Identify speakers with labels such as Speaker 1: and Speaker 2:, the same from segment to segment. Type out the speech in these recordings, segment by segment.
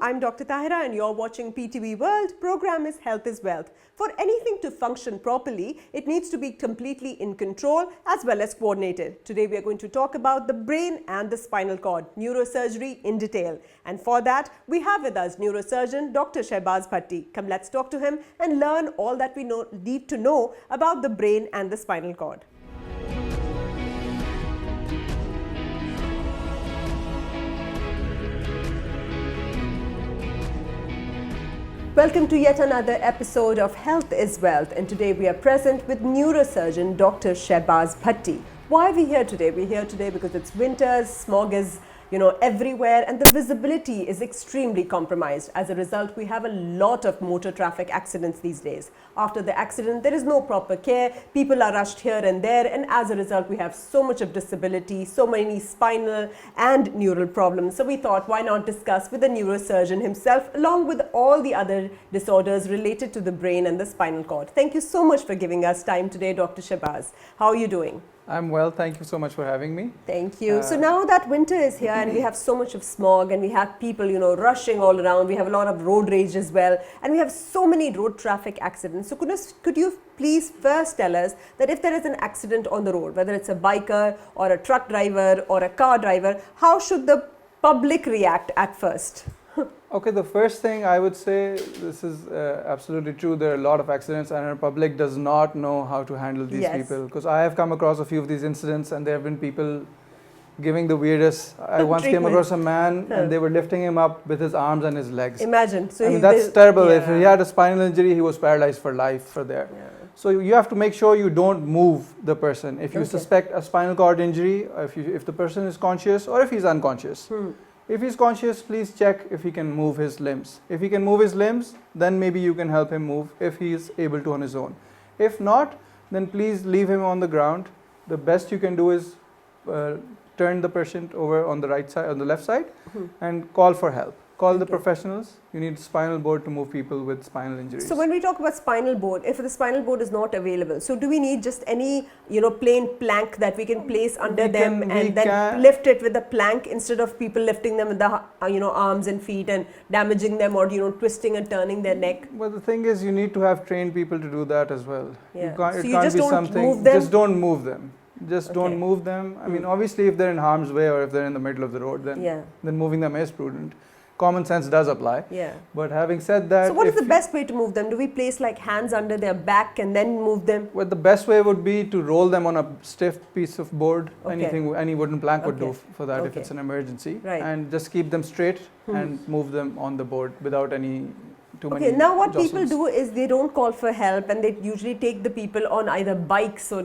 Speaker 1: I'm Dr. Tahira and you're watching PTV World. Program is Health is Wealth. For anything to function properly, it needs to be completely in control as well as coordinated. Today we are going to talk about the brain and the spinal cord, neurosurgery in detail. And for that, we have with us neurosurgeon Dr. Shahbaz Bhatti. Come, let's talk to him and learn all that we need to know about the brain and the spinal cord. Welcome to yet another episode of Health is Wealth, and today we are present with neurosurgeon Dr. Shahbaz Bhatti. Why are we here today? We're here today because it's winter, smog is everywhere, and the visibility is extremely compromised. As a result, we have a lot of motor traffic accidents these days. After the accident, there is no proper care. People are rushed here and there, and as a result, we have so much of disability, so many spinal and neural problems. So we thought, why not discuss with the neurosurgeon himself, along with all the other disorders related to the brain and the spinal cord. Thank you so much for giving us time today, Dr. Shahbaz. How are you doing?
Speaker 2: I'm well, thank you so much for having me.
Speaker 1: Thank you. So now that winter is here and we have so much of smog and we have people, rushing all around, we have a lot of road rage as well, and we have so many road traffic accidents. So could you please first tell us that if there is an accident on the road, whether it's a biker or a truck driver or a car driver, how should the public react at first?
Speaker 2: Okay, the first thing I would say, this is absolutely true, there are a lot of accidents and our public does not know how to handle these people. Because I have come across a few of these incidents and there have been people giving the weirdest. I once came across a man and they were lifting him up with his arms and his legs.
Speaker 1: Imagine. So
Speaker 2: that's terrible. Yeah. If he had a spinal injury, he was paralyzed for life for there. Yeah. So you have to make sure you don't move the person. If you suspect a spinal cord injury, or if the person is conscious or if he's unconscious. If he's conscious, please check if he can move his limbs. If he can move his limbs, then maybe you can help him move if he is able to on his own. If not, then please leave him on the ground. The best you can do is turn the patient over on the right side, on the left side, and call for help. Call the professionals. You need spinal board to move people with spinal injuries.
Speaker 1: So when we talk about spinal board, if the spinal board is not available, so do we need just any plain plank that we can place under them and then lift it with a plank instead of people lifting them with the arms and feet and damaging them or twisting and turning their neck?
Speaker 2: Well, the thing is you need to have trained people to do that as well.
Speaker 1: Yeah.
Speaker 2: It can't be something. Just don't move them. Just don't move them. I mean, obviously, if they're in harm's way or if they're in the middle of the road, then moving them is prudent. Common sense does apply. Yeah. But having said that,
Speaker 1: so what is the best way to move them? Do we place like hands under their back and then move them?
Speaker 2: Well, the best way would be to roll them on a stiff piece of board. Any wooden plank would do for that if it's an emergency. Right. And just keep them straight and move them on the board without any too many
Speaker 1: now what people do is they don't call for help and they usually take the people on either bikes or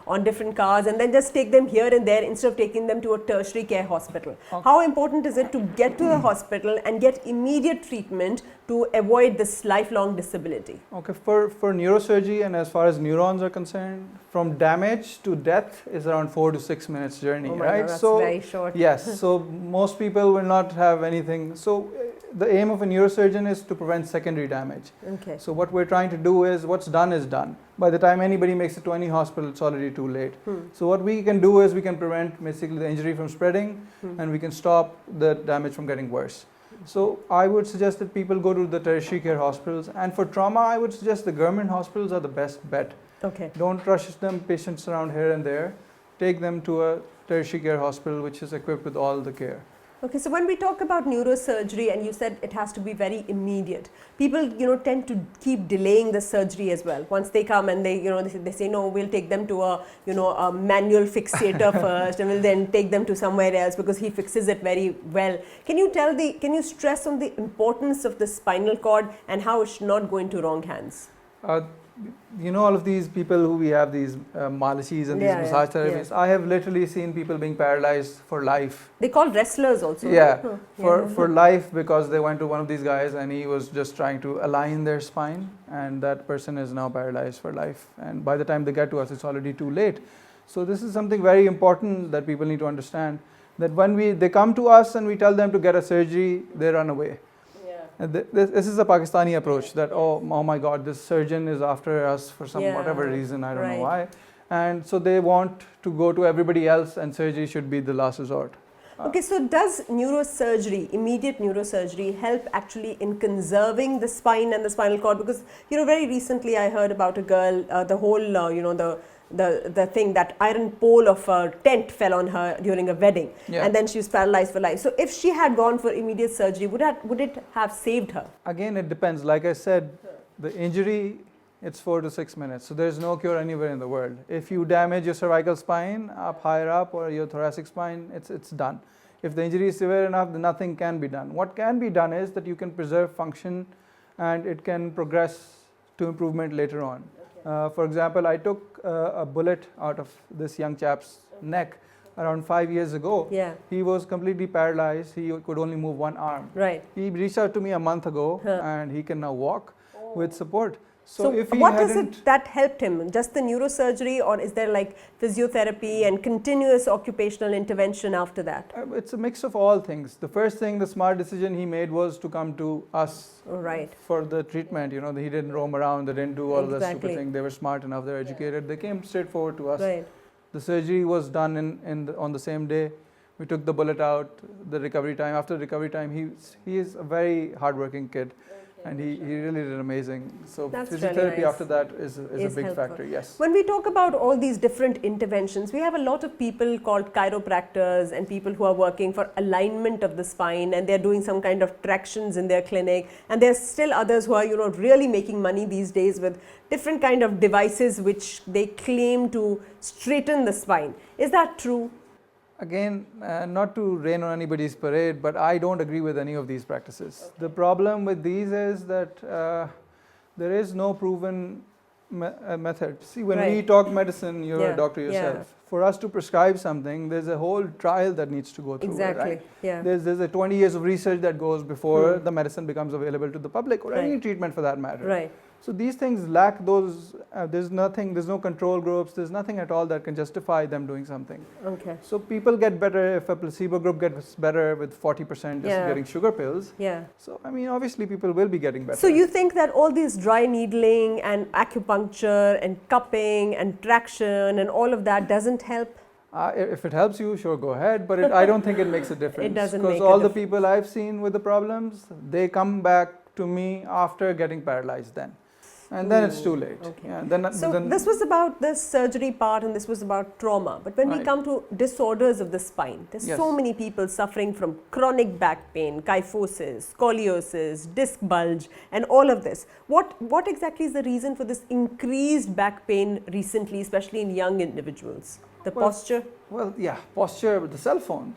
Speaker 1: on different cars and then just take them here and there instead of taking them to a tertiary care hospital. How important is it to get to the hospital and get immediate treatment to avoid this lifelong disability?
Speaker 2: Okay, for neurosurgery and as far as neurons are concerned, from damage to death is around 4 to 6 minutes journey, right?
Speaker 1: God, that's very short.
Speaker 2: Yes, so most people will not have anything. So the aim of a neurosurgeon is to prevent secondary damage. Okay. So what we're trying to do is what's done is done. By the time anybody makes it to any hospital, it's already too late. So what we can do is we can prevent basically the injury from spreading and we can stop the damage from getting worse. So I would suggest that people go to the tertiary care hospitals, and for trauma I would suggest the government hospitals are the best bet. Okay. Don't rush them patients around here and there. Take them to a tertiary care hospital which is equipped with all the care.
Speaker 1: Okay, so when we talk about neurosurgery and you said it has to be very immediate, people tend to keep delaying the surgery as well. Once they come and they say no, we'll take them to a manual fixator first and we'll then take them to somewhere else because he fixes it very well. Can you stress on the importance of the spinal cord and how it should not go into wrong hands?
Speaker 2: All of these people who we have these malishis and these massage therapists, I have literally seen people being paralyzed for life.
Speaker 1: They call wrestlers also.
Speaker 2: Yeah, for life because they went to one of these guys and he was just trying to align their spine and that person is now paralyzed for life. And by the time they get to us, it's already too late. So this is something very important that people need to understand, that when they come to us and we tell them to get a surgery, they run away. This is a Pakistani approach that, oh my God, this surgeon is after us for whatever reason, I don't know why. And so they want to go to everybody else and surgery should be the last resort.
Speaker 1: Okay, so does neurosurgery, immediate neurosurgery, help actually in conserving the spine and the spinal cord? Because, very recently I heard about a girl, the whole, the thing, that iron pole of a tent fell on her during a wedding, and then she was paralyzed for life. So if she had gone for immediate surgery, would it have saved her?
Speaker 2: Again, it depends. Like I said, the injury, it's 4 to 6 minutes. So there's no cure anywhere in the world. If you damage your cervical spine up higher up or your thoracic spine, it's done. If the injury is severe enough, then nothing can be done. What can be done is that you can preserve function and it can progress to improvement later on. For example, I took a bullet out of this young chap's neck around 5 years ago.
Speaker 1: Yeah.
Speaker 2: He was completely paralyzed. He could only move one arm.
Speaker 1: Right.
Speaker 2: He reached out to me a month ago and he can now walk with support.
Speaker 1: So if what is it that helped him? Just the neurosurgery, or is there like physiotherapy and continuous occupational intervention after that?
Speaker 2: It's a mix of all things. The first thing, the smart decision he made was to come to us for the treatment. He didn't roam around, they didn't do all the stupid thing. They were smart enough, they're educated. They came straight forward to us.
Speaker 1: Right.
Speaker 2: The surgery was done on the same day. We took the bullet out, the recovery time. After the recovery time, he is a very hardworking kid. And he really did amazing. So
Speaker 1: that's
Speaker 2: physiotherapy
Speaker 1: really nice.
Speaker 2: After that is a big
Speaker 1: helpful.
Speaker 2: factor, yes.
Speaker 1: When we talk about all these different interventions, we have a lot of people called chiropractors and people who are working for alignment of the spine, and they're doing some kind of tractions in their clinic. And there's still others who are, really making money these days with different kind of devices which they claim to straighten the spine. Is that true?
Speaker 2: Again, not to rain on anybody's parade, but I don't agree with any of these practices. Okay. The problem with these is that there is no proven method. See, when we talk medicine, you're a doctor yourself. Yeah. For us to prescribe something, there's a whole trial that needs to go through.
Speaker 1: Exactly.
Speaker 2: Right?
Speaker 1: Yeah.
Speaker 2: There's a 20 years of research that goes before the medicine becomes available to the public, or any treatment for that matter.
Speaker 1: Right.
Speaker 2: So these things lack those, there's no control groups, there's nothing at all that can justify them doing something.
Speaker 1: Okay.
Speaker 2: So people get better if a placebo group gets better with 40% just getting sugar pills.
Speaker 1: Yeah.
Speaker 2: So, obviously people will be getting better.
Speaker 1: So you think that all these dry needling and acupuncture and cupping and traction and all of that doesn't help?
Speaker 2: If it helps you, sure, go ahead. But I don't think it makes a difference.
Speaker 1: It doesn't make a difference.
Speaker 2: Because all the people I've seen with the problems, they come back to me after getting paralyzed then. And then it's too late.
Speaker 1: Okay.
Speaker 2: Yeah,
Speaker 1: then this was about the surgery part and this was about trauma. But when we come to disorders of the spine, there's so many people suffering from chronic back pain, kyphosis, scoliosis, disc bulge, and all of this. What exactly is the reason for this increased back pain recently, especially in young individuals? The posture?
Speaker 2: Well, posture with the cell phone.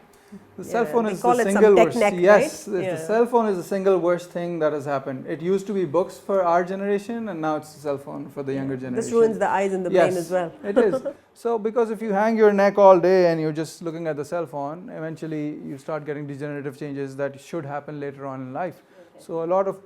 Speaker 2: The cell phone is
Speaker 1: the
Speaker 2: single worst.
Speaker 1: Yes,
Speaker 2: the cell phone is the single worst thing that has happened. It used to be books for our generation, and now it's the cell phone for the younger generation.
Speaker 1: This ruins the eyes and the brain as well.
Speaker 2: It is. So because if you hang your neck all day and you're just looking at the cell phone, eventually you start getting degenerative changes that should happen later on in life. So a lot of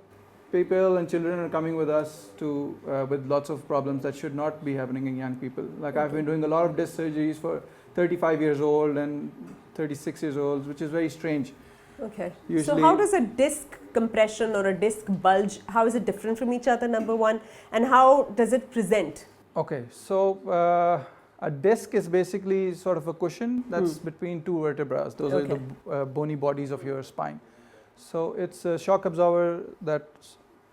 Speaker 2: people and children are coming with us with lots of problems that should not be happening in young people. Like I've been doing a lot of disc surgeries for 35 years old and 36 years old, which is very strange.
Speaker 1: Okay.
Speaker 2: Usually,
Speaker 1: so how does a disc compression or a disc bulge, how is it different from each other, number one, and how does it present?
Speaker 2: Okay, so a disc is basically sort of a cushion that's between two vertebrae. Those are the bony bodies of your spine. So it's a shock absorber that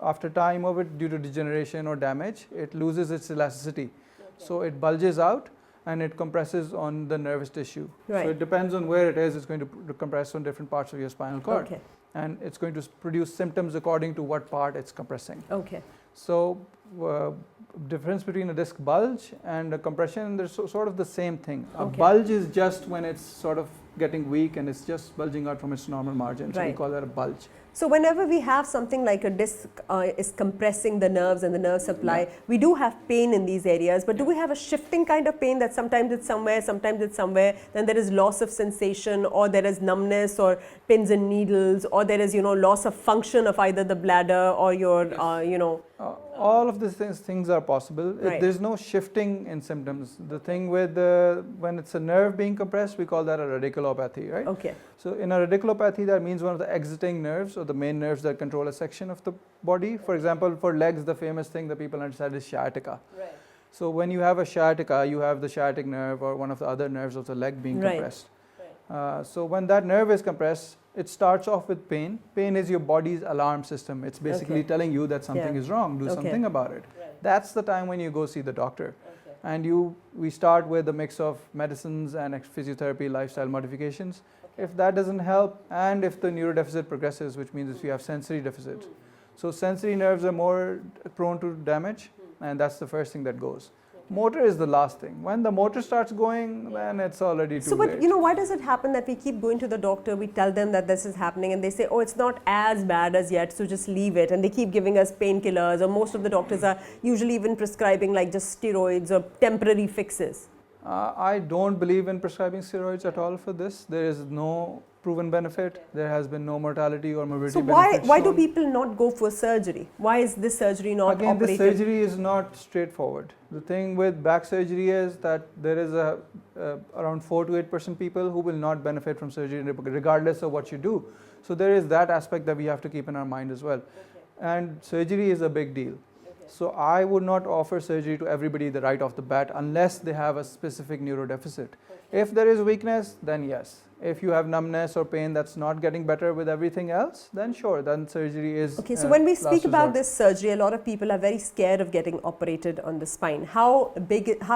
Speaker 2: after time of it, due to degeneration or damage, it loses its elasticity. So it bulges out and it compresses on the nervous tissue.
Speaker 1: Right.
Speaker 2: So it depends on where it is, it's going to compress on different parts of your spinal cord.
Speaker 1: Okay.
Speaker 2: And it's going to produce symptoms according to what part it's compressing.
Speaker 1: Okay.
Speaker 2: So difference between a disc bulge and a compression, they're sort of the same thing. A bulge is just when it's sort of getting weak and it's just bulging out from its normal margin. So we call that a bulge.
Speaker 1: So whenever we have something like a disc is compressing the nerves and the nerve supply, we do have pain in these areas, but do we have a shifting kind of pain that sometimes it's somewhere, then there is loss of sensation, or there is numbness or pins and needles, or there is, loss of function of either the bladder or your,
Speaker 2: all of these things are possible.
Speaker 1: Right.
Speaker 2: There's no shifting in symptoms. The thing with when it's a nerve being compressed, we call that a radiculopathy, right?
Speaker 1: Okay.
Speaker 2: So in a radiculopathy, that means one of the exiting nerves or the main nerves that control a section of the body. For example, for legs, the famous thing that people understand is sciatica.
Speaker 1: Right.
Speaker 2: So when you have a sciatica, you have the sciatic nerve or one of the other nerves of the leg being compressed.
Speaker 1: Right.
Speaker 2: So when that nerve is compressed, it starts off with pain. Pain is your body's alarm system. It's basically telling you that something is wrong. Do something about it. Right. That's the time when you go see the doctor. Okay. And we start with a mix of medicines and physiotherapy, lifestyle modifications. Okay. If that doesn't help, and if the neurodeficit progresses, which means if you have sensory deficit. So sensory nerves are more prone to damage, and that's the first thing that goes. Motor is the last thing. When the motor starts going, then it's already too late.
Speaker 1: So, but why does it happen that we keep going to the doctor, we tell them that this is happening, and they say, oh, it's not as bad as yet, so just leave it. And they keep giving us painkillers, or most of the doctors are usually even prescribing like just steroids or temporary fixes.
Speaker 2: I don't believe in prescribing steroids at all for this. There is no proven benefit. There has been no mortality or morbidity benefit.
Speaker 1: So why do people not go for surgery? Why is this surgery not operated?
Speaker 2: Again, this surgery is not straightforward. The thing with back surgery is that there is around 4 to 8% people who will not benefit from surgery regardless of what you do. So there is that aspect that we have to keep in our mind as well. And surgery is a big deal. So I would not offer surgery to everybody right off the bat unless they have a specific neurodeficit. If there is weakness, then yes. If you have numbness or pain that's not getting better with everything else, then sure, then surgery is
Speaker 1: okay. So when we speak about this surgery, a lot of people are very scared of getting operated on the spine. How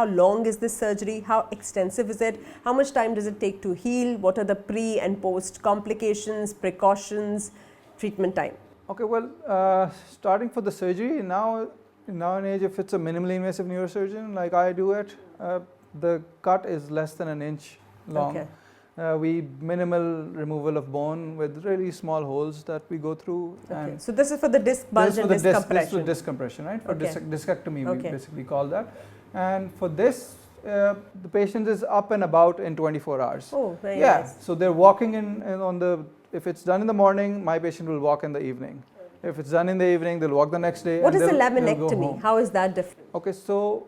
Speaker 1: long is this surgery? How extensive is it? How much time does it take to heal? What are the pre and post complications, precautions, treatment time?
Speaker 2: Okay, well, starting for the surgery, now in our age, if it's a minimally invasive neurosurgeon like I do it, the cut is less than an inch long. Okay. We minimal removal of bone with really small holes that we go through.
Speaker 1: Okay. So this is for the disc bulge and disc compression.
Speaker 2: This is for disc compression, right? For discectomy, we basically call that. And for this, the patient is up and about in 24 hours.
Speaker 1: Oh, very nice.
Speaker 2: So they're walking if it's done in the morning, my patient will walk in the evening. If it's done in the evening, they'll walk the next day.
Speaker 1: What is a laminectomy? How is that different?
Speaker 2: Okay, so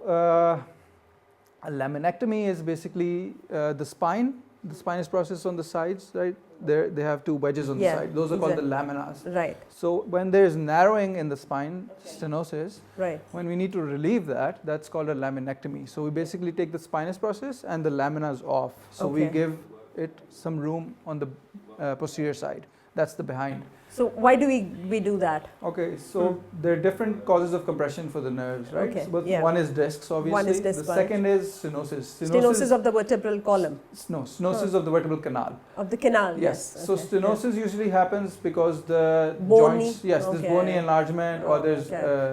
Speaker 2: a laminectomy is basically the spine. The spine is processed on the sides, right? They have 2 wedges on the side. Those are called the laminas.
Speaker 1: Right.
Speaker 2: So when there is narrowing in the spine, stenosis,
Speaker 1: right.
Speaker 2: When we need to relieve that, that's called a laminectomy. So we basically take the spinous process and the laminas off. So we give it some room on the posterior side. That's the behind.
Speaker 1: So why do we do that?
Speaker 2: Okay, so there are different causes of compression for the nerves, right?
Speaker 1: Okay.
Speaker 2: So one is discs, obviously.
Speaker 1: One is disc
Speaker 2: the second is stenosis.
Speaker 1: Stenosis of the vertebral column.
Speaker 2: No, stenosis of the vertebral canal.
Speaker 1: Of the canal.
Speaker 2: Yes. So stenosis usually happens because the joints. Yes, there's bony enlargement or there's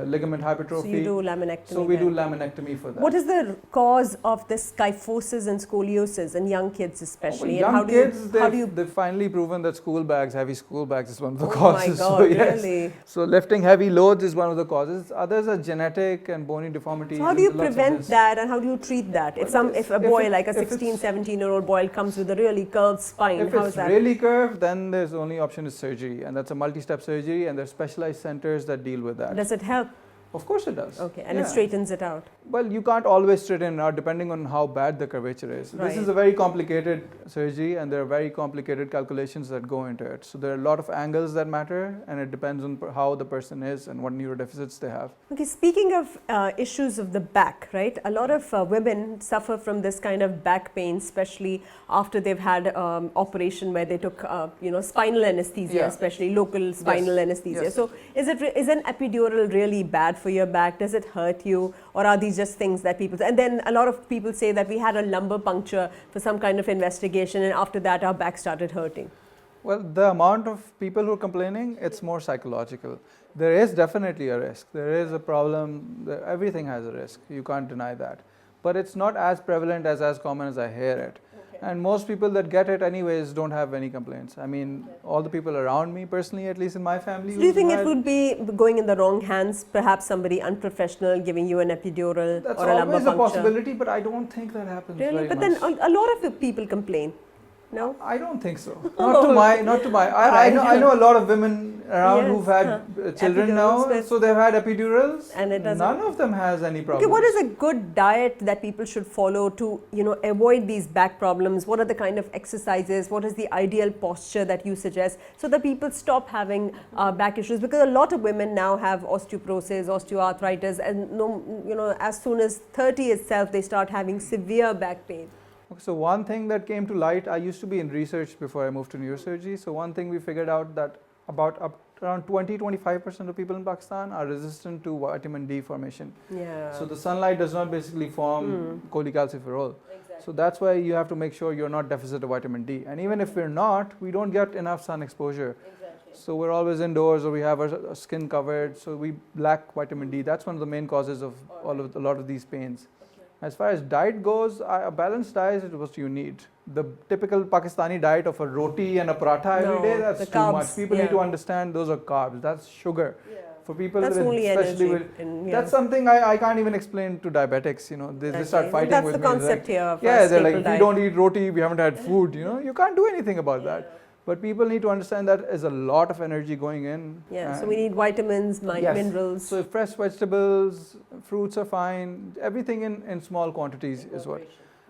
Speaker 2: ligament hypertrophy.
Speaker 1: So you do laminectomy.
Speaker 2: So we do laminectomy for that.
Speaker 1: What is the cause of this kyphosis and scoliosis in young kids especially?
Speaker 2: Young kids, they've finally proven that heavy school bags is one of the causes.
Speaker 1: Oh my God, really?
Speaker 2: So lifting heavy loads is one of the causes. Others are genetic and bony deformities.
Speaker 1: So how do you prevent that and how do you treat that? If a boy, like a 16, 17-year-old boy comes with a really curved spine, how is that?
Speaker 2: If it's really curved, then there's only option is surgery, and that's a multi-step surgery, and there's specialized centers that deal with that.
Speaker 1: Does it help?
Speaker 2: Of course it does.
Speaker 1: Okay, and it straightens it out.
Speaker 2: Well, you can't always straighten it out depending on how bad the curvature is. Right. This is a very complicated surgery and there are very complicated calculations that go into it. So there are a lot of angles that matter and it depends on how the person is and what neurodeficits they have.
Speaker 1: Okay, speaking of issues of the back, right? A lot of women suffer from this kind of back pain, especially after they've had operation where they took, spinal anesthesia, especially local spinal anesthesia.
Speaker 2: Yes.
Speaker 1: So is an epidural really bad for your back? Does it hurt you? Or are these just things that people... And then a lot of people say that we had a lumbar puncture for some kind of investigation and after that our back started hurting.
Speaker 2: Well, the amount of people who are complaining, it's more psychological. There is definitely a risk. There is a problem. Everything has a risk. You can't deny that. But it's not as prevalent as common as I hear it. And most people that get it anyways don't have any complaints. I mean, all the people around me, personally, at least in my family.
Speaker 1: So do you think it would be going in the wrong hands? Perhaps somebody unprofessional giving you an epidural or a lumbar puncture?
Speaker 2: That's always a possibility, but I don't think that happens
Speaker 1: really?
Speaker 2: very
Speaker 1: much.
Speaker 2: But
Speaker 1: then a lot of people complain. No?
Speaker 2: I don't think so. Not to my. I know a lot of women around who've had children now, so they've had epidurals,
Speaker 1: and it doesn't.
Speaker 2: None of them has any problem.
Speaker 1: Okay, what is a good diet that people should follow to, avoid these back problems? What are the kind of exercises? What is the ideal posture that you suggest so that people stop having back issues? Because a lot of women now have osteoporosis, osteoarthritis, and as soon as 30 itself, they start having severe back pain.
Speaker 2: Okay, so one thing that came to light, I used to be in research before I moved to neurosurgery. So one thing we figured out that around 20-25% of people in Pakistan are resistant to vitamin D formation.
Speaker 1: Yeah.
Speaker 2: So the sunlight does not basically form cholecalciferol.
Speaker 1: Exactly.
Speaker 2: So that's why you have to make sure you're not deficit of vitamin D. And even if we're not, we don't get enough sun exposure.
Speaker 1: Exactly.
Speaker 2: So we're always indoors, or we have our skin covered, so we lack vitamin D. That's one of the main causes of a lot of these pains. As far as diet goes, a balanced diet is what you need. The typical Pakistani diet of a roti and a paratha every day, that's too
Speaker 1: carbs,
Speaker 2: much. People need to understand those are carbs, that's sugar. For people,
Speaker 1: that's only
Speaker 2: especially
Speaker 1: energy.
Speaker 2: that's something I can't even explain to diabetics, you know, they start fighting with me.
Speaker 1: That's the concept here of
Speaker 2: they're like, if
Speaker 1: diet.
Speaker 2: we don't eat roti, we haven't had food, you know, you can't do anything about that. But people need to understand that is a lot of energy going in.
Speaker 1: Yeah, so we need vitamins, minerals.
Speaker 2: So fresh vegetables, fruits are fine, everything in small quantities is what.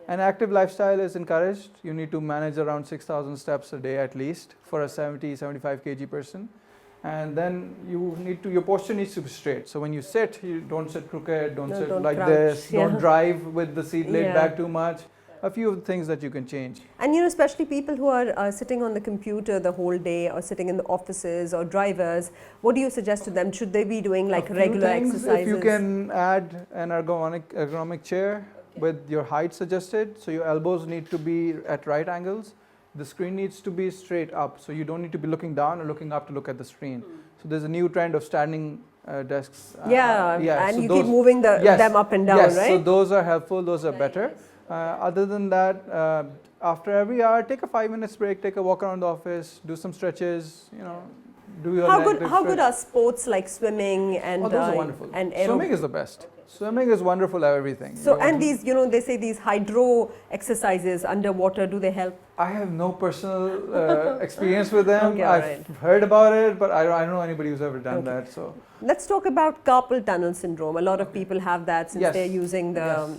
Speaker 2: An active lifestyle is encouraged. You need to manage around 6,000 steps a day at least for a 70-75 kg person. And then your posture needs to be straight. So when you sit, you don't sit crooked, don't sit like
Speaker 1: crouch,
Speaker 2: this, don't drive with the seat laid back too much. A few things that you can change.
Speaker 1: And you know, especially people who are sitting on the computer the whole day, or sitting in the offices, or drivers, what do you suggest to them? Should they be doing like regular exercises?
Speaker 2: If you can add an ergonomic chair with your height suggested, so your elbows need to be at right angles. The screen needs to be straight up, so you don't need to be looking down or looking up to look at the screen. So there's a new trend of standing desks.
Speaker 1: And so you keep moving them up and down, right?
Speaker 2: So those are helpful, those are better. Other than that, after every hour, take a 5 minutes break, take a walk around the office, do some stretches, you know, do your
Speaker 1: How good are sports like swimming and
Speaker 2: those are wonderful.
Speaker 1: And
Speaker 2: swimming is the best. Swimming is wonderful at everything.
Speaker 1: So and these, you know, they say these hydro exercises underwater, do they help?
Speaker 2: I have no personal experience with them.
Speaker 1: Okay,
Speaker 2: I've heard about it, but I don't know anybody who's ever done that. So
Speaker 1: let's talk about carpal tunnel syndrome. A lot of people have that since they're using the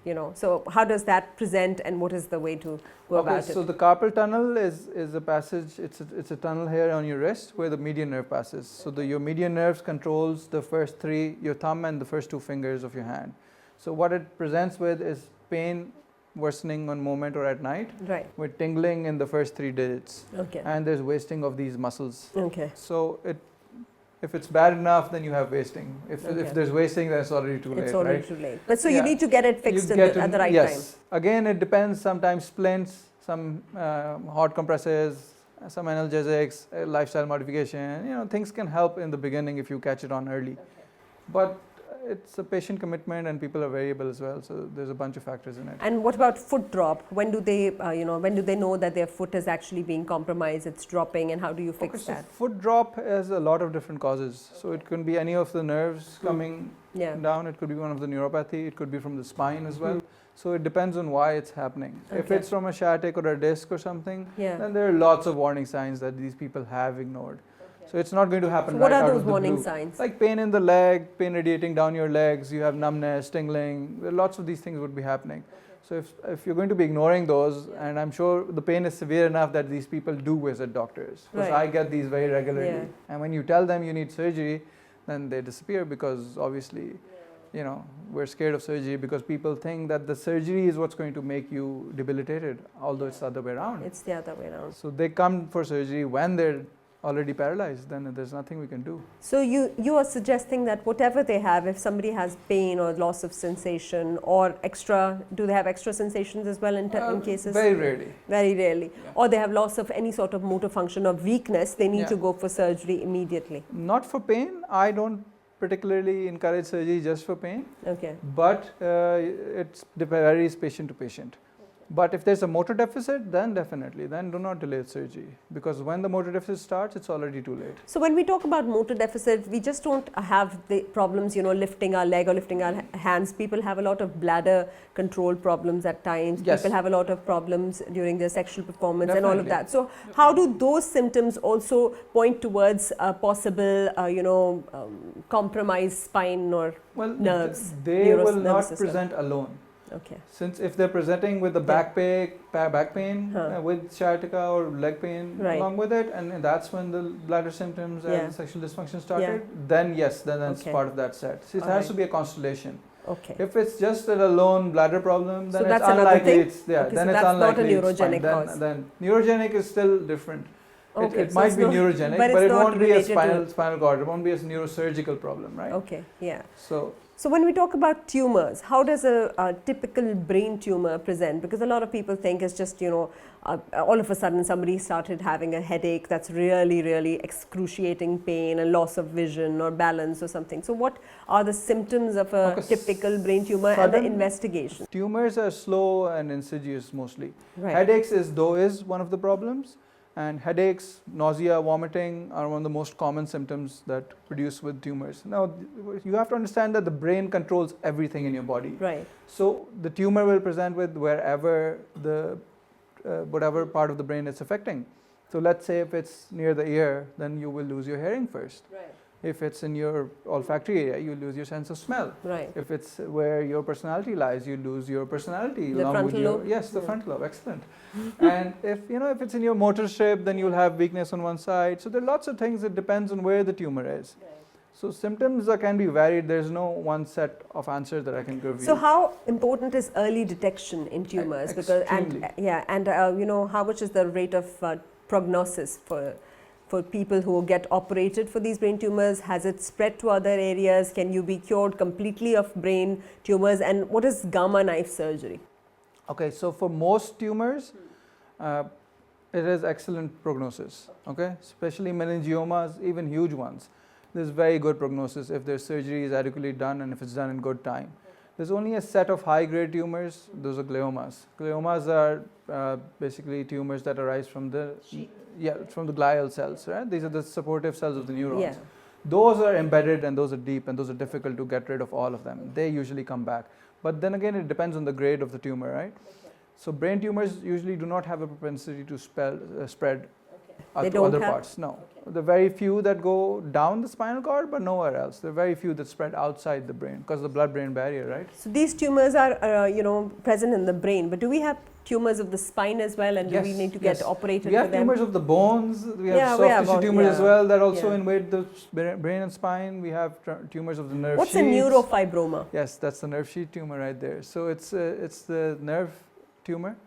Speaker 1: you know, so how does that present, and what is the way to go about it?
Speaker 2: So the carpal tunnel is a passage, it's a tunnel here on your wrist where the median nerve passes. So your median nerves controls the first three, your thumb and the first two fingers of your hand. So what it presents with is pain worsening on moment or at night, with tingling in the first 3 digits. And there's wasting of these muscles. So if it's bad enough, then you have wasting. If there's wasting, then it's already too late.
Speaker 1: It's already too late. But so you need to get it fixed at the right time.
Speaker 2: Again, it depends. Sometimes splints, some hot compresses, some analgesics, lifestyle modification. You know, things can help in the beginning if you catch it on early. But it's a patient commitment, and people are variable as well. So there's a bunch of factors in it.
Speaker 1: And what about foot drop? When do they, when do they know that their foot is actually being compromised? It's dropping, and how do you fix that?
Speaker 2: So foot drop has a lot of different causes. So it can be any of the nerves coming down. It could be one of the neuropathy. It could be from the spine as well. So it depends on why it's happening. If it's from a sciatic or a disc or something, then there are lots of warning signs that these people have ignored. So it's not going to happen
Speaker 1: right out of the blue.
Speaker 2: What are those warning signs? Like pain in the leg, pain radiating down your legs, you have numbness, tingling, lots of these things would be happening. So if you're going to be ignoring those, and I'm sure the pain is severe enough that these people do visit doctors. Because I get these very regularly. And when you tell them you need surgery, then they disappear, because obviously, you know, we're scared of surgery because people think that the surgery is what's going to make you debilitated, although it's the other way around.
Speaker 1: It's the other way around.
Speaker 2: So they come for surgery when they're already paralyzed, then there's nothing we can do.
Speaker 1: So you are suggesting that whatever they have, if somebody has pain or loss of sensation or do they have extra sensations as well in cases?
Speaker 2: Very rarely.
Speaker 1: Very rarely. Or they have loss of any sort of motor function or weakness, they need to go for surgery immediately.
Speaker 2: Not for pain. I don't particularly encourage surgery just for pain. But it varies patient to patient. But if there's a motor deficit, then definitely, then do not delay surgery, because when the motor deficit starts, it's already too late.
Speaker 1: So when we talk about motor deficit, we just don't have the problems, you know, lifting our leg or lifting our hands. People have a lot of bladder control problems at times. People have a lot of problems during their sexual performance and all of that. So how do those symptoms also point towards a possible, compromised spine or nerves?
Speaker 2: They will not present alone. Since if they're presenting with the back pain with sciatica or leg pain along with it, and that's when the bladder symptoms and sexual dysfunction started, then yes, then that's part of that set. So it has to be a constellation.
Speaker 1: Okay.
Speaker 2: If it's just a lone bladder problem, then
Speaker 1: So
Speaker 2: it's
Speaker 1: that's another
Speaker 2: unlikely.
Speaker 1: thing?
Speaker 2: It's then
Speaker 1: Okay, so
Speaker 2: it's
Speaker 1: that's not a
Speaker 2: unlikely. it's fine.
Speaker 1: neurogenic cause.
Speaker 2: Then neurogenic is still different.
Speaker 1: Okay,
Speaker 2: It
Speaker 1: so
Speaker 2: might
Speaker 1: it's
Speaker 2: be
Speaker 1: not-
Speaker 2: neurogenic,
Speaker 1: but
Speaker 2: but
Speaker 1: it's
Speaker 2: it
Speaker 1: not
Speaker 2: won't be a
Speaker 1: related to-
Speaker 2: spinal cord. It won't be a neurosurgical problem, right?
Speaker 1: Okay, yeah.
Speaker 2: So
Speaker 1: when we talk about tumors, how does a typical brain tumor present? Because a lot of people think it's just, all of a sudden somebody started having a headache that's really, really excruciating pain, a loss of vision or balance or something. So what are the symptoms of a
Speaker 2: Okay,
Speaker 1: typical brain tumor and the
Speaker 2: sudden-
Speaker 1: investigation?
Speaker 2: tumors are slow and insidious mostly.
Speaker 1: Right.
Speaker 2: Headaches is one of the problems, and headaches, nausea, vomiting are one of the most common symptoms that produce with tumors. Now, you have to understand that the brain controls everything in your body.
Speaker 1: Right.
Speaker 2: So the tumor will present with wherever the whatever part of the brain it's affecting. So let's say if it's near the ear, then you will lose your hearing first.
Speaker 1: Right.
Speaker 2: If it's in your olfactory area, you lose your sense of smell.
Speaker 1: Right.
Speaker 2: If it's where your personality lies, you lose your personality.
Speaker 1: The
Speaker 2: along with
Speaker 1: frontal
Speaker 2: your,
Speaker 1: lobe?
Speaker 2: yes, the frontal lobe, excellent. And if it's in your motor strip, then you'll have weakness on one side. So there are lots of things. It depends on where the tumor is. So symptoms can be varied. There's no one set of answers that I can give you.
Speaker 1: So how important is early detection in tumors?
Speaker 2: Extremely.
Speaker 1: How much is the rate of prognosis for people who get operated for these brain tumors? Has it spread to other areas? Can you be cured completely of brain tumors? And what is gamma knife surgery?
Speaker 2: Okay, so for most tumors, it is excellent prognosis. Okay, especially meningiomas, even huge ones. There's very good prognosis if their surgery is adequately done and if it's done in good time. There's only a set of high-grade tumors. Those are gliomas. Gliomas are basically tumors that arise from the glial cells. Right? These are the supportive cells of the neurons.
Speaker 1: Yeah.
Speaker 2: Those are embedded and those are deep and those are difficult to get rid of all of them. They usually come back. But then again, it depends on the grade of the tumor, right? Okay. So brain tumors usually do not have a propensity to spread to other parts. No. Okay. There are very few that go down the spinal cord, but nowhere else. There are very few that spread outside the brain because of the blood-brain barrier, right?
Speaker 1: So these tumors are, present in the brain. But do we have tumors of the spine as well, and do we need to get operated for them?
Speaker 2: We have tumors of the bones. We have soft tissue tumors as well that also invade the brain and spine. We have tumors of the nerve sheaths.
Speaker 1: What's a neurofibroma?
Speaker 2: Yes, that's the nerve sheath tumor right there. So it's the nerve tumor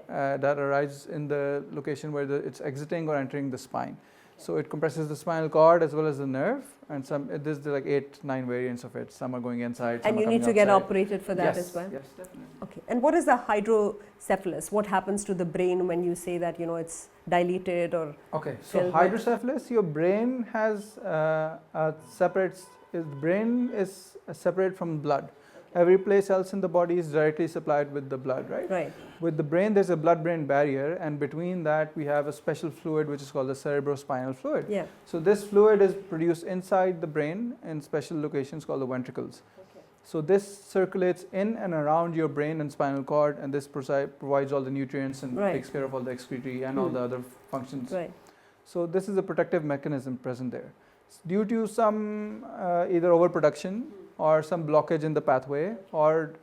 Speaker 2: that arises in the location where it's exiting or entering the spine. So it compresses the spinal cord as well as the nerve, and there's like 8-9 variants of it. Some are going inside, some
Speaker 1: and
Speaker 2: are
Speaker 1: you need to
Speaker 2: outside.
Speaker 1: Get operated for that as well?
Speaker 2: Yes, definitely.
Speaker 1: Okay. And what is the hydrocephalus? What happens to the brain when you say that it's dilated or?
Speaker 2: Okay, so hydrocephalus, your brain has brain is separate from blood. Every place else in the body is directly supplied with the blood, right?
Speaker 1: Right.
Speaker 2: With the brain, there's a blood-brain barrier, and between that, we have a special fluid which is called the cerebrospinal fluid.
Speaker 1: Yeah.
Speaker 2: So this fluid is produced inside the brain in special locations called the ventricles. Okay. So this circulates in and around your brain and spinal cord, and this provides all the nutrients and takes care of all the excretory and all the other functions. Right. So this is a protective mechanism present there. Due to some either overproduction or some blockage in the pathway or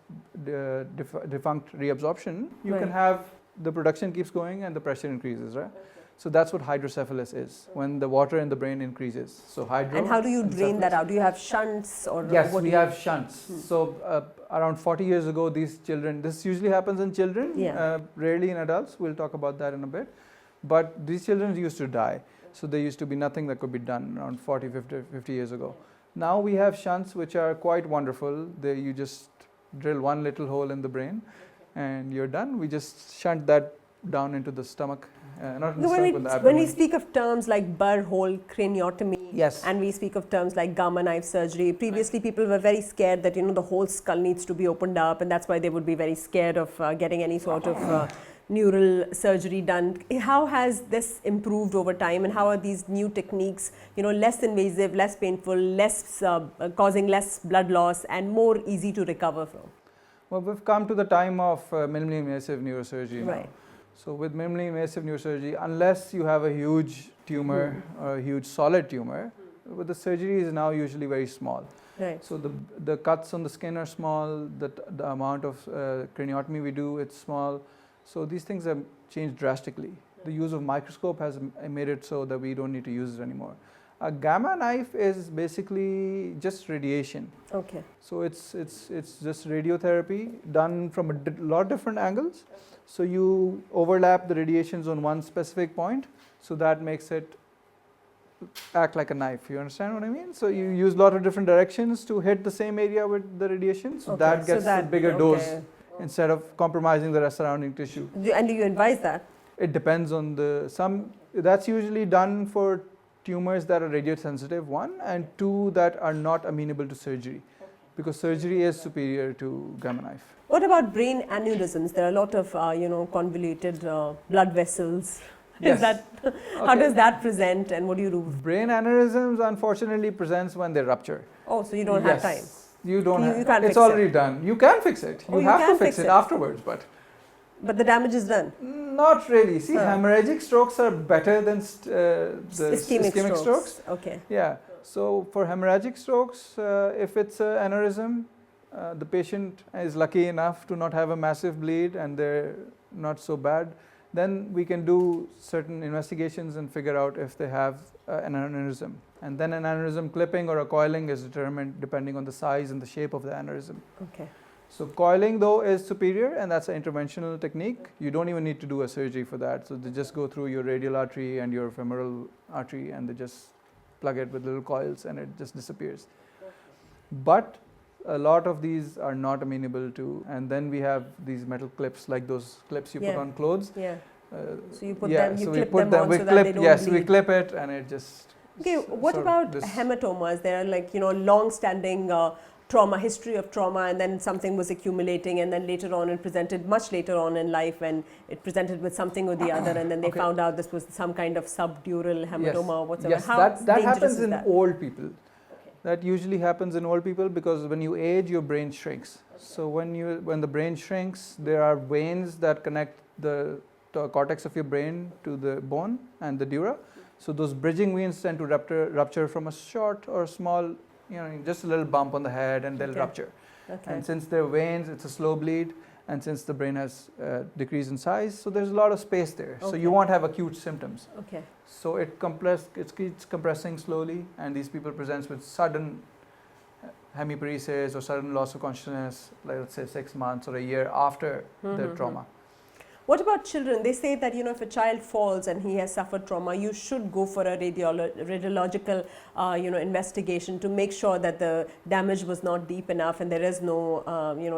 Speaker 2: defunct reabsorption, you can have the production keeps going and the pressure increases, right? Okay. So that's what hydrocephalus is, when the water in the brain increases. So
Speaker 1: And how do you drain that out? Do you have shunts or?
Speaker 2: Yes, we have shunts. So around 40 years ago, these children, this usually happens in children, rarely in adults. We'll talk about that in a bit. But these children used to die. So there used to be nothing that could be done around 40, 50 years ago. Now we have shunts which are quite wonderful. You just drill one little hole in the brain and you're done. We just shunt that down into the stomach, not in the stomach, but the abdomen.
Speaker 1: When we speak of terms like burr hole craniotomy,
Speaker 2: yes,
Speaker 1: and we speak of terms like gamma knife surgery, previously people were very scared that the whole skull needs to be opened up, and that's why they would be very scared of getting any sort of neural surgery done. How has this improved over time, and how are these new techniques, less invasive, less painful, less causing less blood loss, and more easy to recover from?
Speaker 2: Well, we've come to the time of minimally invasive neurosurgery now.
Speaker 1: Right.
Speaker 2: So with minimally invasive neurosurgery, unless you have a huge tumor or a huge solid tumor, the surgery is now usually very small.
Speaker 1: Right.
Speaker 2: So the cuts on the skin are small, the amount of craniotomy we do, it's small. So these things have changed drastically. The use of microscope has made it so that we don't need to use it anymore. A gamma knife is basically just radiation.
Speaker 1: Okay.
Speaker 2: So it's just radiotherapy done from a lot of different angles. So you overlap the radiations on one specific point, so that makes it act like a knife. You understand what I mean? So you use a lot of different directions to hit the same area with the radiation, so that gets a bigger dose instead of compromising the surrounding tissue.
Speaker 1: And do you advise that?
Speaker 2: It depends on that's usually done for tumors that are radiosensitive, 1, and 2 that are not amenable to surgery, because surgery is superior to gamma knife.
Speaker 1: What about brain aneurysms? There are a lot of convoluted blood vessels.
Speaker 2: Yes.
Speaker 1: How does that present, and what do you do?
Speaker 2: Brain aneurysms unfortunately presents when they rupture.
Speaker 1: Oh, so you don't have time.
Speaker 2: You don't
Speaker 1: you can't
Speaker 2: it's
Speaker 1: fix
Speaker 2: already
Speaker 1: it.
Speaker 2: done. You can fix it. You have to fix it afterwards, but
Speaker 1: the damage is done.
Speaker 2: Not really. See, hemorrhagic strokes are better than the ischemic strokes.
Speaker 1: Okay.
Speaker 2: Yeah. So for hemorrhagic strokes, if it's an aneurysm, the patient is lucky enough to not have a massive bleed and they're not so bad, then we can do certain investigations and figure out if they have an aneurysm. And then an aneurysm clipping or a coiling is determined depending on the size and the shape of the aneurysm.
Speaker 1: Okay.
Speaker 2: So coiling though is superior, and that's an interventional technique. You don't even need to do a surgery for that. So they just go through your radial artery and your femoral artery and they just plug it with little coils and it just disappears. But a lot of these are not amenable to, and then we have these metal clips, like those clips you put on clothes.
Speaker 1: Yeah. So you put
Speaker 2: them,
Speaker 1: you clip them on so that they don't bleed.
Speaker 2: We clip it and it just.
Speaker 1: Okay, what about hematomas? They are like, long-standing trauma, history of trauma, and then something was accumulating, and then later on it presented much later on in life when it presented with something or the other, and then they found out this was some kind of subdural hematoma or whatsoever.
Speaker 2: Yes, that happens in old people. That usually happens in old people because when you age, your brain shrinks. So when the brain shrinks, there are veins that connect the cortex of your brain to the bone and the dura. So those bridging veins tend to rupture from a short or small, just a little bump on the head, and they'll rupture. Okay. And since they're veins, it's a slow bleed, and since the brain has decreased in size, so there's a lot of space there. Okay. So you won't have acute symptoms. Okay. So it keeps compressing slowly, and these people present with sudden hemiparesis or sudden loss of consciousness, like let's say 6 months or a year after the trauma.
Speaker 1: What about children? They say that, if a child falls and he has suffered trauma, you should go for a radiological, investigation to make sure that the damage was not deep enough and there is no,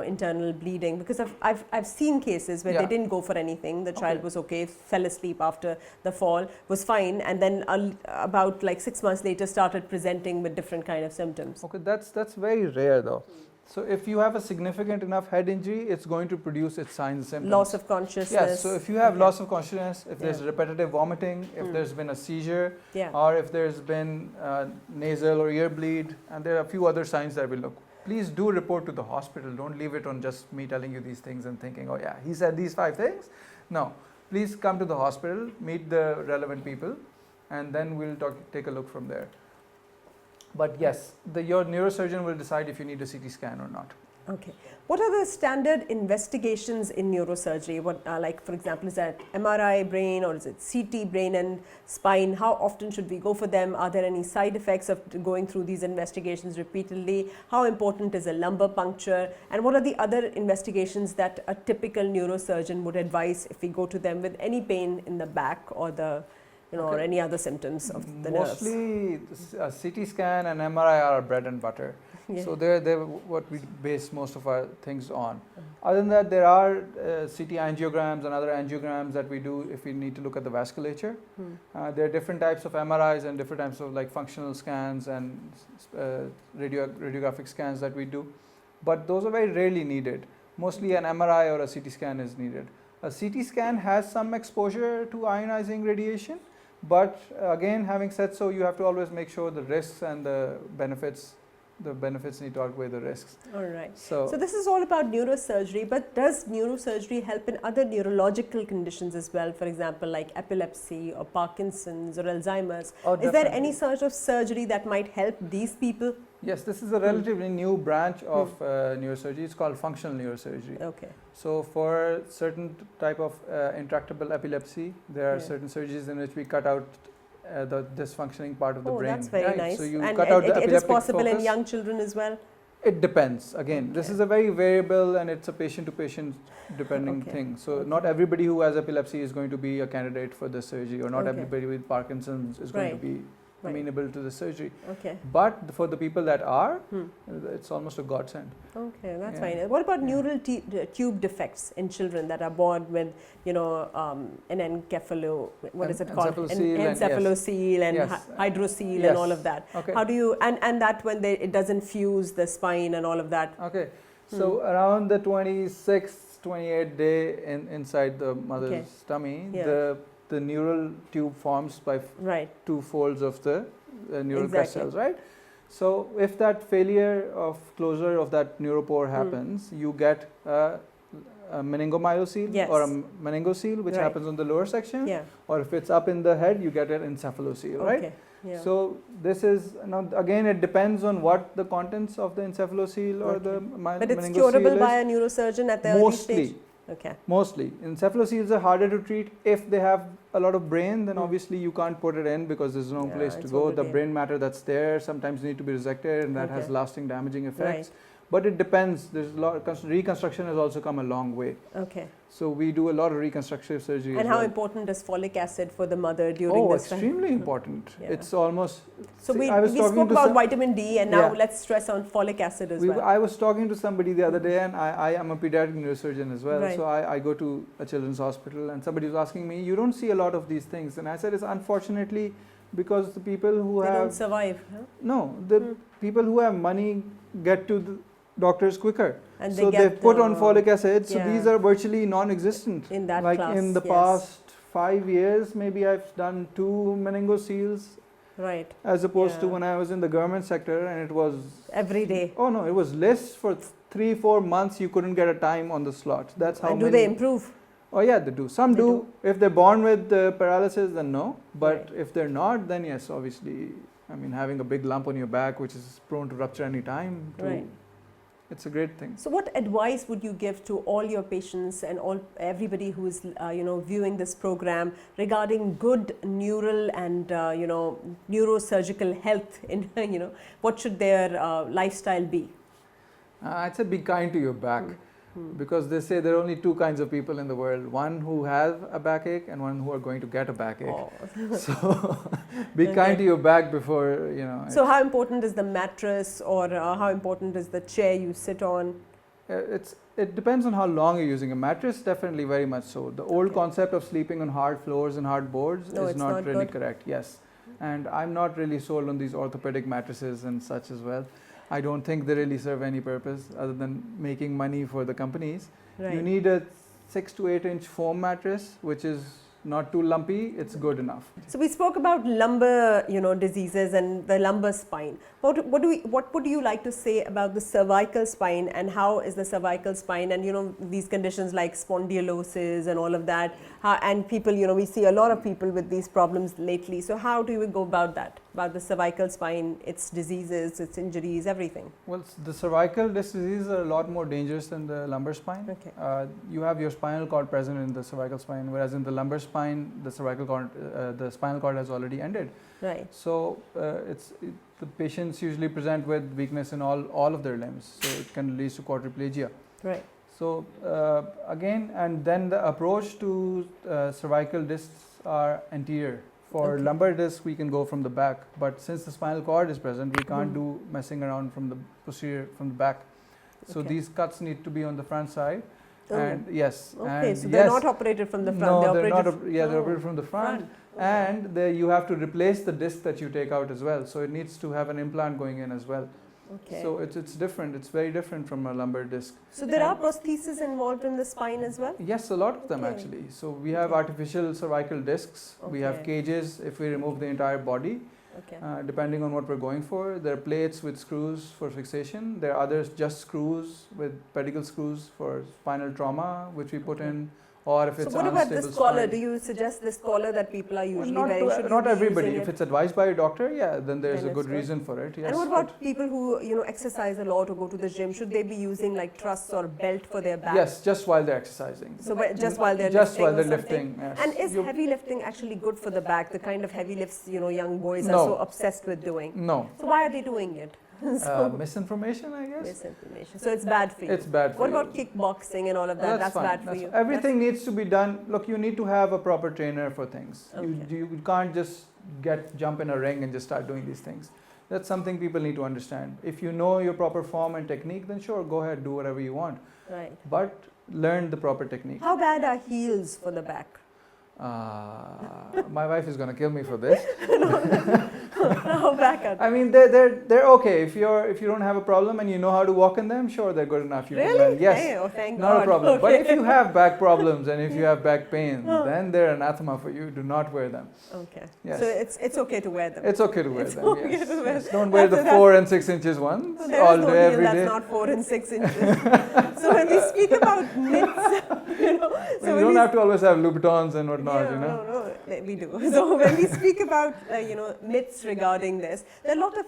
Speaker 1: internal bleeding. Because I've seen cases where they didn't go for anything. The child was okay, fell asleep after the fall, was fine, and then about like 6 months later started presenting with different kind of symptoms.
Speaker 2: Okay, that's very rare though. So if you have a significant enough head injury, it's going to produce its signs and symptoms.
Speaker 1: Loss of consciousness.
Speaker 2: Yes, so if you have loss of consciousness, if there's repetitive vomiting, if there's been a seizure, or if there's been nasal or ear bleed, and there are a few other signs that will look. Please do report to the hospital. Don't leave it on just me telling you these things and thinking, oh yeah, he said these 5 things. No, please come to the hospital, meet the relevant people, and then we'll take a look from there. But yes, your neurosurgeon will decide if you need a CT scan or not.
Speaker 1: Okay. What are the standard investigations in neurosurgery? What, like for example, is that MRI brain or is it CT brain and spine? How often should we go for them? Are there any side effects of going through these investigations repeatedly? How important is a lumbar puncture? And what are the other investigations that a typical neurosurgeon would advise if we go to them with any pain in the back or the or any other symptoms of the nerves?
Speaker 2: Mostly CT scan and MRI are our bread and butter. So they're what we base most of our things on. Other than that, there are CT angiograms and other angiograms that we do if we need to look at the vasculature. There are different types of MRIs and different types of like functional scans and radiographic scans that we do. But those are very rarely needed. Mostly an MRI or a CT scan is needed. A CT scan has some exposure to ionizing radiation. But again, having said so, you have to always make sure the risks and the benefits need to outweigh the risks.
Speaker 1: All right. So this is all about neurosurgery, but does neurosurgery help in other neurological conditions as well? For example, like epilepsy or Parkinson's or Alzheimer's. Is there any sort of surgery that might help these people?
Speaker 2: Yes, this is a relatively new branch of neurosurgery. It's called functional neurosurgery. Okay. So for certain type of intractable epilepsy, there are certain surgeries in which we cut out the dysfunctioning part of the brain.
Speaker 1: That's very nice.
Speaker 2: So you
Speaker 1: and
Speaker 2: cut out the
Speaker 1: it is
Speaker 2: epileptic
Speaker 1: possible in
Speaker 2: focus.
Speaker 1: young children as well?
Speaker 2: It depends. Again, this is a very variable and it's a patient-to-patient depending thing. So not everybody who has epilepsy is going to be a candidate for this surgery, or not everybody with Parkinson's is going to be amenable to the surgery. But for the people that are, it's almost a godsend.
Speaker 1: Okay, that's fine. What about neural tube defects in children that are born with, you know, an encephalocele and hydrocele and all of that? How do you, and that when it doesn't fuse the spine and all of that?
Speaker 2: Okay, so around the 26th, 28th day inside the mother's tummy, the neural tube forms by two folds of the neural crest cells, right? So if that failure of closure of that neuropore happens, you get a meningomyocele or a meningocele, which happens on the lower section, or if it's up in the head, you get an encephalocele, right? So this is, now again, it depends on what the contents of the encephalocele or the meningocele is.
Speaker 1: But it's curable by a neurosurgeon at the early stage?
Speaker 2: Mostly. Encephaloceles are harder to treat. If they have a lot of brain, then obviously you can't put it in because there's no place to go. The brain matter that's there sometimes need to be resected, and that has lasting damaging effects. But it depends. There's a lot of reconstruction has also come a long way. So we do a lot of reconstructive surgery.
Speaker 1: And how important is folic acid for the mother during this time?
Speaker 2: Extremely important. It's almost.
Speaker 1: So we spoke about vitamin D, and now let's stress on folic acid as well.
Speaker 2: I was talking to somebody the other day, and I am a pediatric neurosurgeon as well. So I go to a children's hospital, and somebody was asking me, you don't see a lot of these things. And I said, it's unfortunately because the people who
Speaker 1: they don't survive.
Speaker 2: No, the people who have money get to the doctors quicker,
Speaker 1: and
Speaker 2: so they put on folic acid. So these are virtually non-existent.
Speaker 1: In that
Speaker 2: like
Speaker 1: class,
Speaker 2: in the past 5 years, maybe I've done 2 meningoceles, as opposed to when I was in the government sector, and it was
Speaker 1: every day.
Speaker 2: Oh no, it was less for 3-4 months. You couldn't get a time on the slot. That's how.
Speaker 1: And do they improve?
Speaker 2: Oh yeah, they do. Some do. If they're born with paralysis, then no. But if they're not, then yes, obviously. I mean, having a big lump on your back, which is prone to rupture any time. It's a great thing. So
Speaker 1: what advice would you give to all your patients and everybody who is viewing this program regarding good neural and neurosurgical health in what should their lifestyle be?
Speaker 2: I'd say be kind to your back, because they say there are only 2 kinds of people in the world: one who have a backache and one who are going to get a backache. So be kind to your back before
Speaker 1: So how important is the mattress, or how important is the chair you sit on?
Speaker 2: It depends on how long you're using a mattress. Definitely, very much so. The old concept of sleeping on hard floors and hard boards is not really correct. Yes, and I'm not really sold on these orthopedic mattresses and such as well. I don't think they really serve any purpose other than making money for the companies. You need a 6 to 8 inch foam mattress, which is not too lumpy. It's good enough.
Speaker 1: So we spoke about lumbar, diseases and the lumbar spine. What would you like to say about the cervical spine, and how is the cervical spine, and these conditions like spondylosis and all of that, and people, we see a lot of people with these problems lately. So how do we go about that, about the cervical spine, its diseases, its injuries, everything?
Speaker 2: Well, the cervical disc diseases are a lot more dangerous than the lumbar spine. You have your spinal cord present in the cervical spine, whereas in the lumbar spine, the cervical cord, the spinal cord has already ended. So the patients usually present with weakness in all of their limbs, so it can lead to quadriplegia. So again, and then the approach to cervical discs are anterior. For lumbar disc, we can go from the back, but since the spinal cord is present, we can't do messing around from the posterior, from the back. So these cuts need to be on the front side. And
Speaker 1: so they're not operated from the front.
Speaker 2: No, they're operated from the front. And you have to replace the disc that you take out as well. So it needs to have an implant going in as well. So it's different. It's very different from a lumbar disc.
Speaker 1: So there are prostheses involved in the spine as well?
Speaker 2: Yes, a lot of them actually. So we have artificial cervical discs. We have cages if we remove the entire body. Depending on what we're going for. There are plates with screws for fixation. There are others just screws with pedicle screws for spinal trauma, which we put in, or if it's
Speaker 1: so what about
Speaker 2: unstable
Speaker 1: this collar?
Speaker 2: spine.
Speaker 1: Do you suggest this collar that people are usually
Speaker 2: Not,
Speaker 1: wearing? Should
Speaker 2: not
Speaker 1: you be
Speaker 2: everybody.
Speaker 1: using
Speaker 2: If
Speaker 1: it?
Speaker 2: it's advised by a doctor, yeah, then there's
Speaker 1: Then
Speaker 2: a good
Speaker 1: it's good.
Speaker 2: reason for it. Yes.
Speaker 1: And what about people who exercise a lot or go to the gym? Should they be using like truss or belt for their back?
Speaker 2: Yes, just while they're exercising.
Speaker 1: So just while they're
Speaker 2: just
Speaker 1: lifting
Speaker 2: while they're
Speaker 1: or something?
Speaker 2: lifting. Yes.
Speaker 1: And is heavy lifting actually good for the back? The kind of heavy lifts young boys are
Speaker 2: No.
Speaker 1: so obsessed with doing.
Speaker 2: No.
Speaker 1: So why are they doing it?
Speaker 2: Misinformation, I guess.
Speaker 1: Misinformation. So it's bad for you.
Speaker 2: It's bad for
Speaker 1: What
Speaker 2: you.
Speaker 1: about kickboxing and all of that? That's
Speaker 2: fine.
Speaker 1: bad for you.
Speaker 2: Everything needs to be done. Look, you need to have a proper trainer for things.
Speaker 1: Okay.
Speaker 2: You can't just jump in a ring and just start doing these things. That's something people need to understand. If you know your proper form and technique, then sure, go ahead, do whatever you want.
Speaker 1: Right.
Speaker 2: But learn the proper technique.
Speaker 1: How bad are heels for the back?
Speaker 2: My wife is going to kill me for this.
Speaker 1: How bad are they?
Speaker 2: I mean, they're okay. If you don't have a problem and you know how to walk in them, sure, they're good enough. You can
Speaker 1: Really?
Speaker 2: learn. Yes.
Speaker 1: Hey, oh, thank
Speaker 2: Not
Speaker 1: God.
Speaker 2: a problem. But
Speaker 1: Okay.
Speaker 2: if you have back problems and if you have back pain, then they're anathema for you. Do not wear them.
Speaker 1: Okay.
Speaker 2: Yes.
Speaker 1: So it's okay to wear them.
Speaker 2: It's okay to wear them.
Speaker 1: okay
Speaker 2: Yes.
Speaker 1: to wear
Speaker 2: Yes. Don't wear the
Speaker 1: That's-
Speaker 2: 4 and 6 inches ones
Speaker 1: So there
Speaker 2: all
Speaker 1: is no
Speaker 2: day,
Speaker 1: heel
Speaker 2: every
Speaker 1: that's
Speaker 2: day.
Speaker 1: not 4 and 6 inches. So when we speak about myths, so
Speaker 2: you
Speaker 1: when
Speaker 2: don't
Speaker 1: we
Speaker 2: have to always have Louboutins and whatnot,
Speaker 1: No, we do. So when we speak about myths regarding this, there are a lot of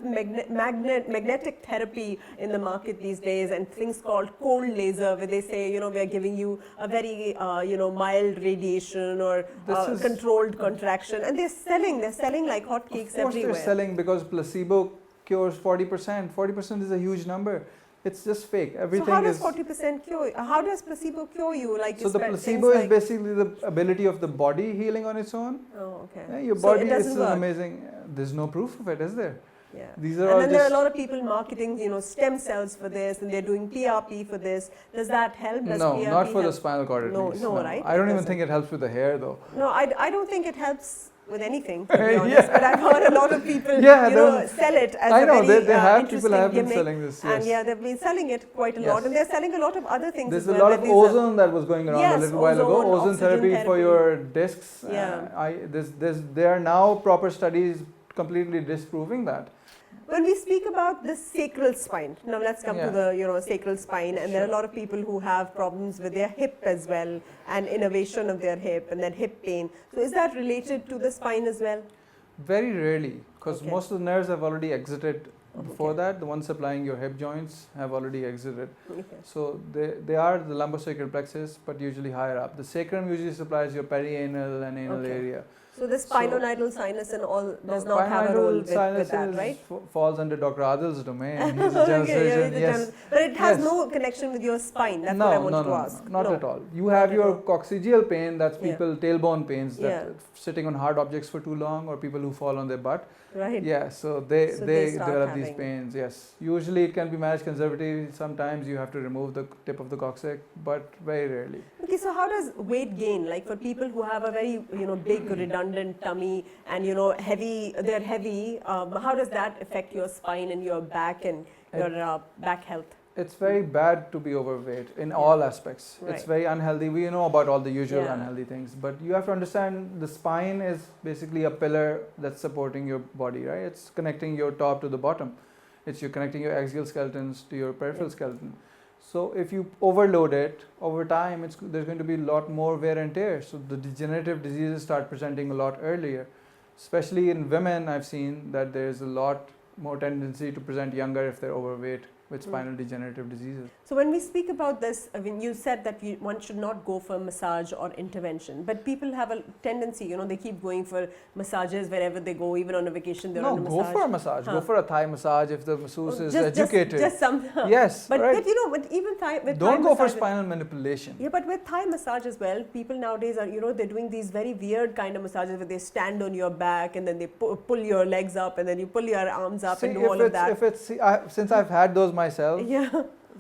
Speaker 1: magnetic therapy in the market these days, and things called cold laser, where they say we are giving you a very mild radiation or controlled contraction, and they're selling like hotcakes
Speaker 2: Of course
Speaker 1: everywhere.
Speaker 2: they're selling because placebo cures 40%. 40% is a huge number. It's just fake. Everything
Speaker 1: so how does
Speaker 2: is
Speaker 1: 40% cure? How does placebo cure you? Like
Speaker 2: so the placebo is basically the ability of the body healing on its own.
Speaker 1: Oh, okay.
Speaker 2: Yeah, your
Speaker 1: So
Speaker 2: body
Speaker 1: it doesn't
Speaker 2: is
Speaker 1: work.
Speaker 2: amazing. There's no proof of it, is there?
Speaker 1: Yeah.
Speaker 2: These are
Speaker 1: And
Speaker 2: all
Speaker 1: then there are
Speaker 2: just
Speaker 1: a lot of people marketing, stem cells for this, and they're doing PRP for this. Does that help? Does
Speaker 2: no,
Speaker 1: PRP
Speaker 2: not for the
Speaker 1: help?
Speaker 2: spinal cord at
Speaker 1: No,
Speaker 2: least.
Speaker 1: no, right?
Speaker 2: I don't
Speaker 1: It
Speaker 2: even
Speaker 1: doesn't.
Speaker 2: think it helps with the hair though.
Speaker 1: No, I don't think it helps with anything, to be
Speaker 2: Yeah.
Speaker 1: honest. But I've heard a lot of people,
Speaker 2: Yeah,
Speaker 1: sell it as
Speaker 2: I
Speaker 1: a
Speaker 2: know
Speaker 1: very
Speaker 2: they have
Speaker 1: interesting
Speaker 2: people have been
Speaker 1: gimmick.
Speaker 2: selling this. Yes.
Speaker 1: And yeah, they've been selling it quite a lot,
Speaker 2: Yes.
Speaker 1: and they're selling a lot of other things
Speaker 2: There's
Speaker 1: as
Speaker 2: a
Speaker 1: well.
Speaker 2: lot
Speaker 1: that
Speaker 2: of
Speaker 1: these are-
Speaker 2: ozone that was going around
Speaker 1: Yes,
Speaker 2: a little while ago.
Speaker 1: ozone,
Speaker 2: Ozone therapy
Speaker 1: oxygen
Speaker 2: for
Speaker 1: therapy.
Speaker 2: your discs.
Speaker 1: Yeah.
Speaker 2: There are now proper studies completely disproving that.
Speaker 1: When we speak about the sacral spine, now let's come to the sacral spine, and there are a lot of people who have problems with their hip as well, and innervation of their hip, and then hip pain. So is that related to the spine as well?
Speaker 2: Very rarely, because
Speaker 1: Okay.
Speaker 2: most of the nerves have already exited before that. The ones supplying your hip joints have already exited.
Speaker 1: Okay.
Speaker 2: So they are the lumbosacral plexus, but usually higher up. The sacrum usually supplies your perianal and anal
Speaker 1: Okay.
Speaker 2: area.
Speaker 1: So the spinonidal sinus and all does not have a
Speaker 2: Spinal
Speaker 1: role with that,
Speaker 2: sinuses
Speaker 1: right?
Speaker 2: falls under Dr. Adil's domain. He's a general surgeon.
Speaker 1: he's a
Speaker 2: Yes.
Speaker 1: general- But it has
Speaker 2: Yes.
Speaker 1: no connection with your spine. That's
Speaker 2: No,
Speaker 1: what I wanted
Speaker 2: no,
Speaker 1: to
Speaker 2: no,
Speaker 1: ask.
Speaker 2: not
Speaker 1: No.
Speaker 2: at all. You have
Speaker 1: at
Speaker 2: your
Speaker 1: all.
Speaker 2: coccygeal pain, that's
Speaker 1: Yeah.
Speaker 2: people, tailbone pains, that
Speaker 1: Yeah.
Speaker 2: sitting on hard objects for too long, or people who fall on their butt.
Speaker 1: Right.
Speaker 2: Yeah, so they
Speaker 1: So they start
Speaker 2: develop these
Speaker 1: having-
Speaker 2: pains, yes. Usually it can be managed conservatively. Sometimes you have to remove the tip of the coccyx, but very rarely.
Speaker 1: Okay, so how does weight gain, like for people who have a very big redundant tummy and they're heavy, how does that affect your spine and your back and your back health?
Speaker 2: It's very bad to be overweight in all aspects.
Speaker 1: Right.
Speaker 2: It's very unhealthy. We know about all the usual
Speaker 1: Yeah.
Speaker 2: unhealthy things, but you have to understand the spine is basically a pillar that's supporting your body, right? It's connecting your top to the bottom. You're connecting your axial skeletons to your peripheral skeleton. So if you overload it over time, there's going to be a lot more wear and tear. So the degenerative diseases start presenting a lot earlier. Especially in women, I've seen that there's a lot more tendency to present younger if they're overweight with spinal degenerative diseases.
Speaker 1: So when we speak about this, I mean, you said that one should not go for massage or intervention, but people have a tendency, they keep going for massages wherever they go, even on a vacation, they're on a
Speaker 2: No,
Speaker 1: massage.
Speaker 2: go for a massage. Go for a Thai massage if the masseuse is
Speaker 1: Just-
Speaker 2: educated.
Speaker 1: Just some.
Speaker 2: Yes,
Speaker 1: But,
Speaker 2: right.
Speaker 1: but even Thai, with
Speaker 2: Don't
Speaker 1: Thai
Speaker 2: go for
Speaker 1: massage-
Speaker 2: spinal manipulation.
Speaker 1: Yeah, but with Thai massage as well, people nowadays are, they're doing these very weird kind of massages where they stand on your back and then they pull your legs up and then you pull your arms up
Speaker 2: See,
Speaker 1: and do all of that.
Speaker 2: Since I've had those myself,
Speaker 1: Yeah.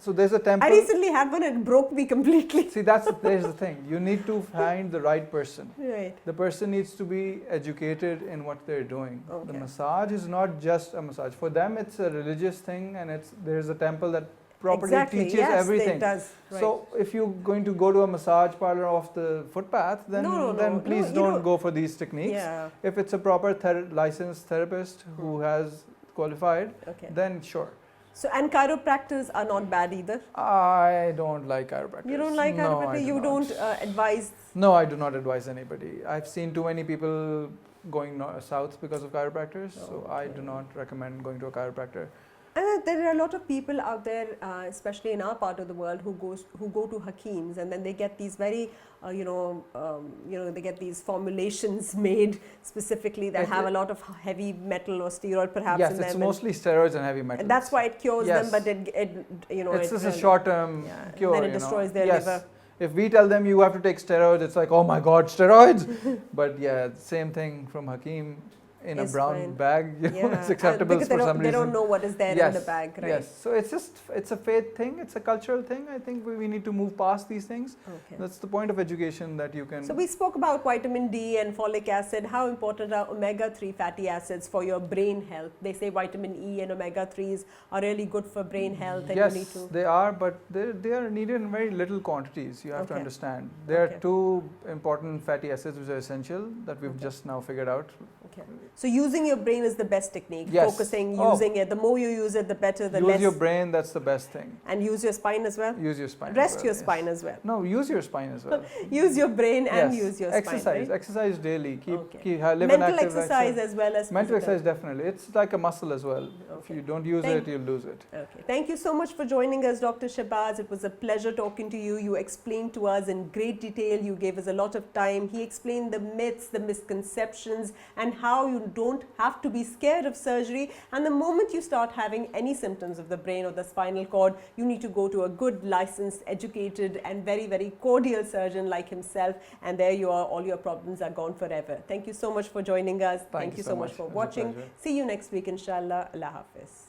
Speaker 2: so there's a temple.
Speaker 1: I recently had one and it broke me completely.
Speaker 2: See, there's the thing. You need to find the right person.
Speaker 1: Right.
Speaker 2: The person needs to be educated in what they're doing.
Speaker 1: Okay.
Speaker 2: The massage is not just a massage. For them, it's a religious thing, and there's a temple that properly teaches
Speaker 1: yes,
Speaker 2: everything.
Speaker 1: It does. Right.
Speaker 2: So if you're going to go to a massage parlor off the footpath, then
Speaker 1: No,
Speaker 2: please don't go for these techniques.
Speaker 1: Yeah.
Speaker 2: If it's a proper licensed therapist who has qualified,
Speaker 1: Okay.
Speaker 2: then sure.
Speaker 1: So, and chiropractors are not bad either?
Speaker 2: I don't like chiropractors.
Speaker 1: You don't like chiropractors?
Speaker 2: No,
Speaker 1: You don't advise?
Speaker 2: No, I do not advise anybody. I've seen too many people going south because of chiropractors, so I do not recommend going to a chiropractor.
Speaker 1: And there are a lot of people out there, especially in our part of the world, who go to Hakims, and then they get these very, they get these formulations made specifically that have a lot of heavy metal or steroid perhaps in them.
Speaker 2: Yes, it's mostly steroids and heavy metals.
Speaker 1: And that's why it cures them, but it's
Speaker 2: just a short-term cure.
Speaker 1: Then it destroys their liver.
Speaker 2: If we tell them you have to take steroids, it's like, oh my God, steroids! But yeah, same thing from Hakim. In a brown bag, it's acceptable for some reason.
Speaker 1: They don't know what is there in the bag, right?
Speaker 2: Yes, so it's a faith thing, it's a cultural thing. I think we need to move past these things.
Speaker 1: Okay.
Speaker 2: That's the point of education, that you can...
Speaker 1: So we spoke about vitamin D and folic acid. How important are omega-3 fatty acids for your brain health? They say vitamin E and omega-3s are really good for brain health. And
Speaker 2: yes,
Speaker 1: you need to
Speaker 2: they are, but they are needed in very little quantities. You have to understand. There are two important fatty acids which are essential that we've just now figured out.
Speaker 1: Okay. So using your brain is the best technique.
Speaker 2: Yes.
Speaker 1: Focusing, using it. The more you use it, the better. The less.
Speaker 2: Use your brain. That's the best thing.
Speaker 1: And use your spine as well.
Speaker 2: Use your spine.
Speaker 1: Rest your spine as well.
Speaker 2: No, use your spine as well.
Speaker 1: Use your brain and use your
Speaker 2: exercise.
Speaker 1: spine. Right?
Speaker 2: Exercise daily. Live
Speaker 1: mental
Speaker 2: an active
Speaker 1: exercise as well as
Speaker 2: mental
Speaker 1: physical.
Speaker 2: exercise, definitely. It's like a muscle as well. If you don't use it, you'll lose it.
Speaker 1: Okay. Thank you so much for joining us, Dr. Shahbaz. It was a pleasure talking to you. You explained to us in great detail. You gave us a lot of time. He explained the myths, the misconceptions, and how you don't have to be scared of surgery. And the moment you start having any symptoms of the brain or the spinal cord, you need to go to a good, licensed, educated, and very, very cordial surgeon like himself. And there you are. All your problems are gone forever. Thank you so much for joining us. Thank you so much for watching. See you next week, inshallah. Allah Hafiz.